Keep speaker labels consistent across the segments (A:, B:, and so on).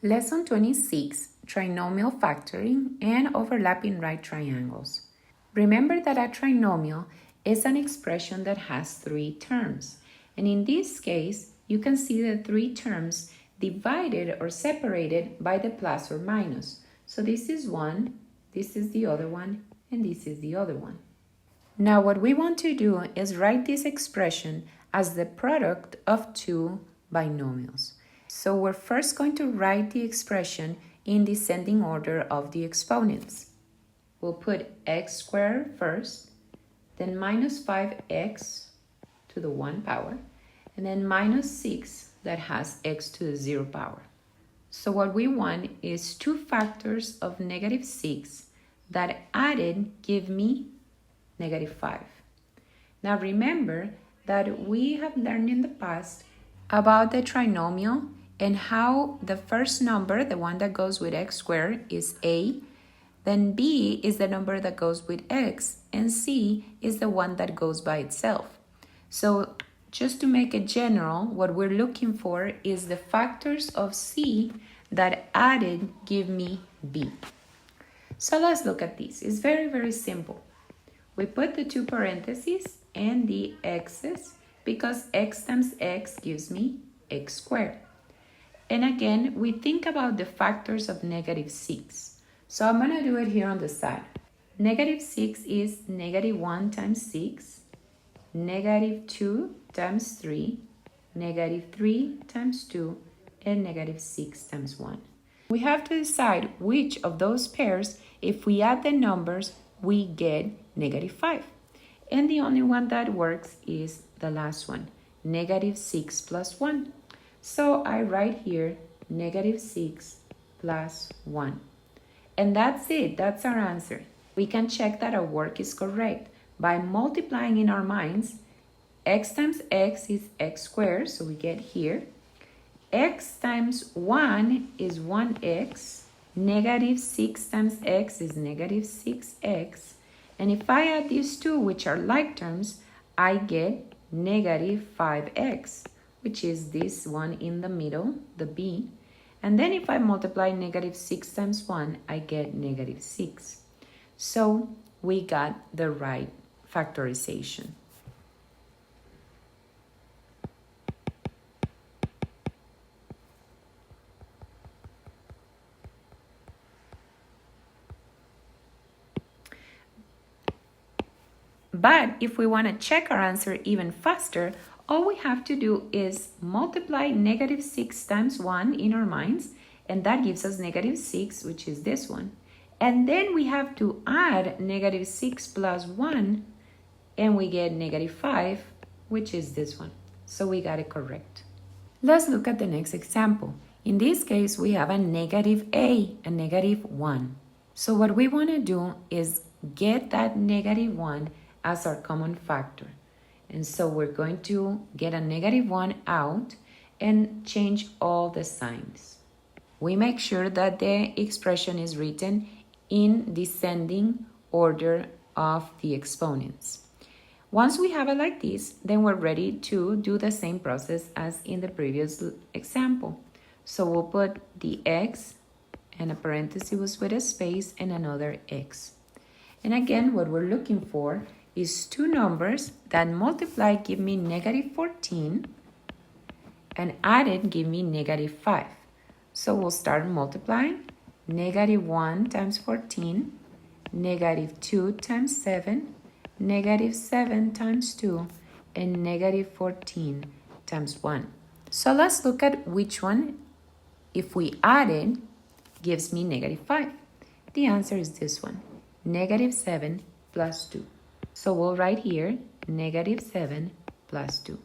A: Lesson 26, Trinomial Factoring and Overlapping Right Triangles. Remember that a trinomial is an expression that has three terms. And in this case, you can see the three terms divided or separated by the plus or minus. So this is one, this is the other one, and this is the other one. Now what we want to do is write this expression as the product of two binomials. So we're first going to write the expression in descending order of the exponents. We'll put x squared first, then minus 5x to the 1 power, and then minus 6 that has x to the 0 power. So what we want is two factors of negative 6 that added give me negative 5. Now remember that we have learned in the past about the trinomial and how the first number, the one that goes with x squared, is a, then b is the number that goes with x, and c is the one that goes by itself. So just to make it general, what we're looking for is the factors of c that added give me b. So let's look at this. It's very, very simple. We put the two parentheses and the x's because x times x gives me x squared. And again, we think about the factors of negative 6. So I'm going to do it here on the side. Negative 6 is negative 1 times 6, negative 2 times 3, negative 3 times 2, and negative 6 times 1. We have to decide which of those pairs, if we add the numbers, we get negative 5. And the only one that works is the last one, negative 6 plus 1. So I write here negative 6 plus 1. And that's it. That's our answer. We can check that our work is correct by multiplying in our minds. X times x is x squared, so we get here. X times 1 is 1x. Negative 6 times x is negative 6x. And if I add these two, which are like terms, I get negative 5x, which is this one in the middle, the b. And then if I multiply negative 6 times 1, I get negative 6. So we got the right factorization. But if we want to check our answer even faster, all we have to do is multiply negative 6 times 1 in our minds, and that gives us negative 6, which is this one. And then we have to add negative 6 plus 1, and we get negative 5, which is this one. So we got it correct. Let's look at the next example. In this case, we have a negative a negative 1. So what we want to do is get that negative 1 as our common factor. And so we're going to get a negative 1 out and change all the signs. We make sure that the expression is written in descending order of the exponents. Once we have it like this, then we're ready to do the same process as in the previous example. So we'll put the x and a parenthesis with a space and another x. And again, what we're looking for is two numbers that multiply give me negative 14 and added give me negative 5. So we'll start multiplying. Negative 1 times 14, negative 2 times 7, negative 7 times 2, and negative 14 times 1. So let's look at which one, if we add it, gives me negative 5. The answer is this one, negative 7 plus 2. So we'll write here negative 7 plus 2.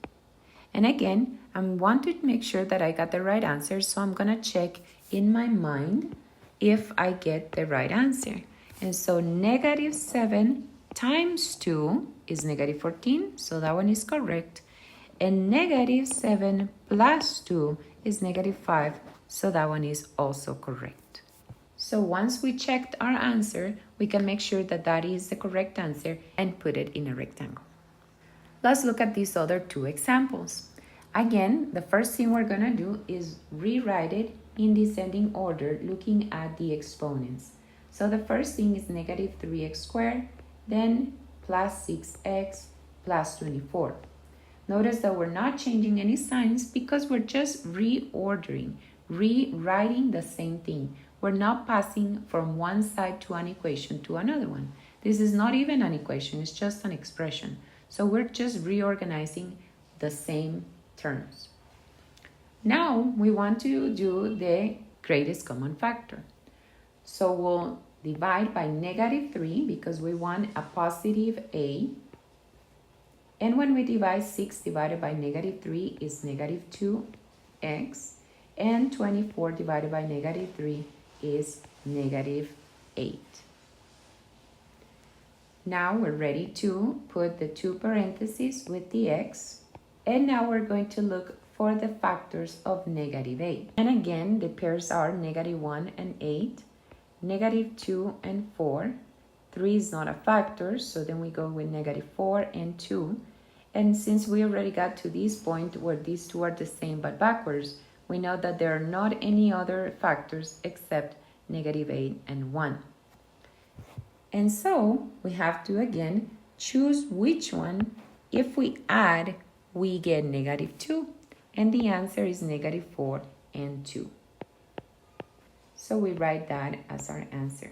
A: And again, I want to make sure that I got the right answer, so I'm going to check in my mind if I get the right answer. And so negative 7 times 2 is negative 14, so that one is correct. And negative 7 plus 2 is negative 5, so that one is also correct. So once we checked our answer, we can make sure that that is the correct answer and put it in a rectangle. Let's look at these other two examples. Again, the first thing we're going to do is rewrite it in descending order looking at the exponents. So the first thing is negative 3x squared, then plus 6x plus 24. Notice that we're not changing any signs because we're just reordering, rewriting the same thing. We're not passing from one side to an equation to another one. This is not even an equation, it's just an expression. So we're just reorganizing the same terms. Now we want to do the greatest common factor. So we'll divide by negative 3 because we want a positive a. And when we divide 6 divided by negative 3 is negative 2x. And 24 divided by negative 3 is negative 8. Now we're ready to put the two parentheses with the x. And now we're going to look for the factors of negative 8. And again, the pairs are negative 1 and 8, negative 2 and 4. 3 is not a factor, so then we go with negative 4 and 2. And since we already got to this point where these two are the same but backwards, we know that there are not any other factors except negative 8 and 1. And so we have to again choose which one. If we add, we get negative 2. And the answer is negative 4 and 2. So we write that as our answer.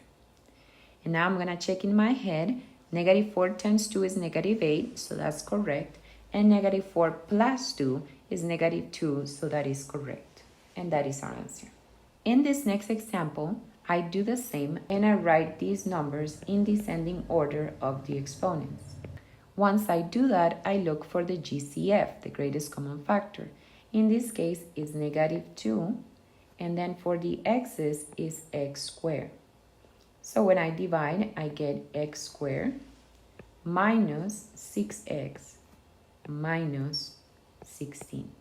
A: And now I'm going to check in my head. Negative 4 times 2 is negative 8, so that's correct. And negative 4 plus 2 is negative 2, so that is correct. And that is our answer. In this next example, I do the same and I write these numbers in descending order of the exponents. Once I do that, I look for the GCF, the greatest common factor. In this case, is negative 2, and then for the x's is x squared. So when I divide, I get x squared minus 6x minus 16.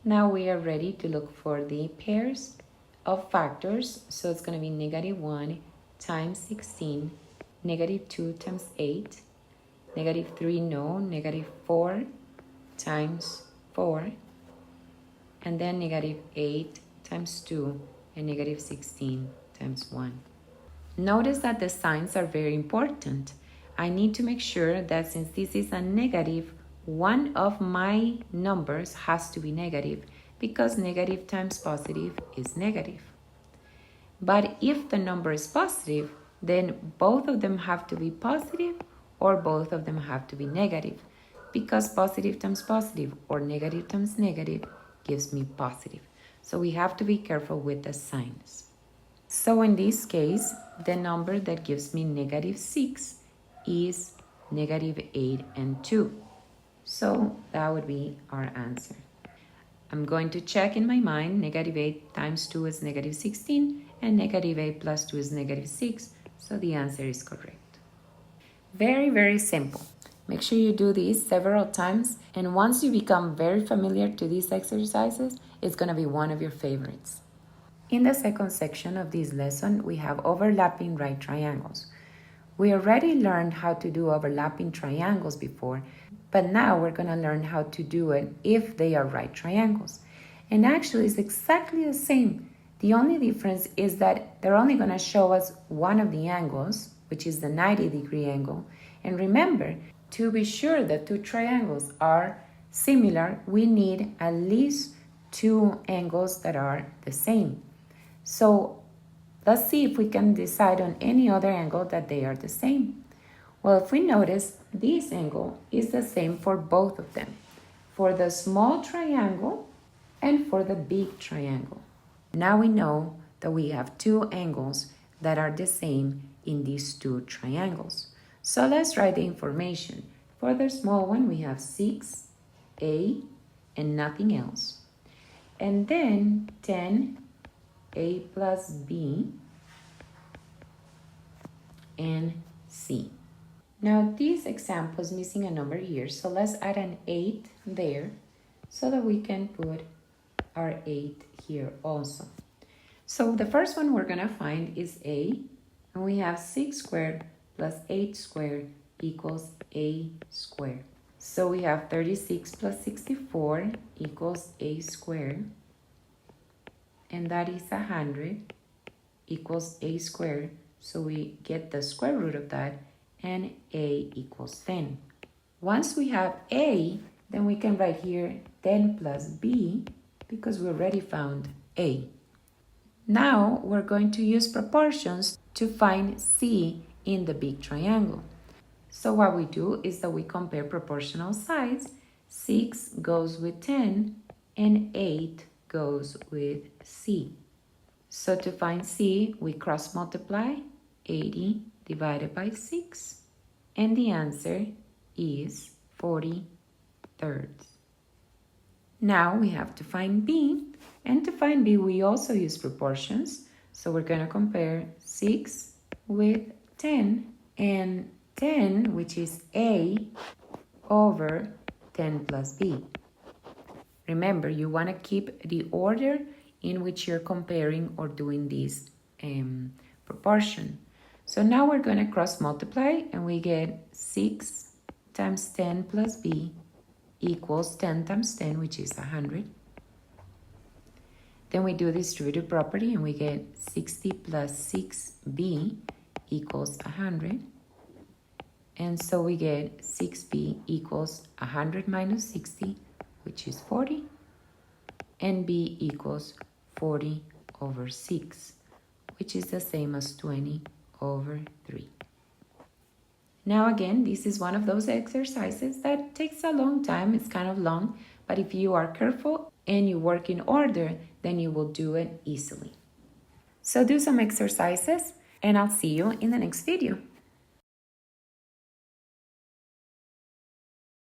A: Now we are ready to look for the pairs of factors. So it's going to be negative 1 times 16, negative 2 times 8, negative 3, no, negative 4 times 4, and then negative 8 times 2, and negative 16 times 1. Notice that the signs are very important. I need to make sure that since this is a negative, one of my numbers has to be negative because negative times positive is negative. But if the number is positive, then both of them have to be positive or both of them have to be negative because positive times positive or negative times negative gives me positive. So we have to be careful with the signs. So in this case, the number that gives me negative 6 is negative 8 and 2. So that would be our answer. I'm going to check in my mind, negative 8 times 2 is negative 16, and negative 8 plus 2 is negative 6. So the answer is correct. Very, very simple. Make sure you do these several times, and once you become very familiar to these exercises, it's going to be one of your favorites. In the second section of this lesson, we have overlapping right triangles. We already learned how to do overlapping triangles before, but now we're going to learn how to do it if they are right triangles. And actually, it's exactly the same. The only difference is that they're only going to show us one of the angles, which is the 90-degree angle. And remember, to be sure that two triangles are similar, we need at least two angles that are the same. So let's see if we can decide on any other angle that they are the same. Well, if we notice, this angle is the same for both of them, for the small triangle and for the big triangle. Now we know that we have two angles that are the same in these two triangles. So let's write the information. For the small one, we have 6a and nothing else. And then 10a plus b and c. Now this example is missing a number here, so let's add an 8 there so that we can put our 8 here also. So the first one we're going to find is a, and we have 6 squared plus 8 squared equals a squared. So we have 36 plus 64 equals a squared. and that is 100 equals a squared. So we get the square root of that, and a equals 10. Once we have a, then we can write here 10 plus b, because we already found a. Now we're going to use proportions to find c in the big triangle. So what we do is that we compare proportional sides. 6 goes with 10 and 8 goes with c. So to find c, we cross multiply 80 divided by 6, and the answer is 40/3. Now we have to find b, and to find b we also use proportions. So we're going to compare 6 with 10, and 10, which is a, over 10 plus b. Remember, you want to keep the order in which you're comparing or doing this proportion. So now we're going to cross multiply, and we get 6 times 10 plus b equals 10 times 10, which is 100. Then we do distributive property, and we get 60 plus 6b equals 100. And so we get 6b equals 100 minus 60, which is 40. And b equals 40 over 6, which is the same as 20 over 3. Now again, this is one of those exercises that takes a long time. It's kind of long, but if you are careful and you work in order, then you will do it easily. So do some exercises, and I'll see you in the next video.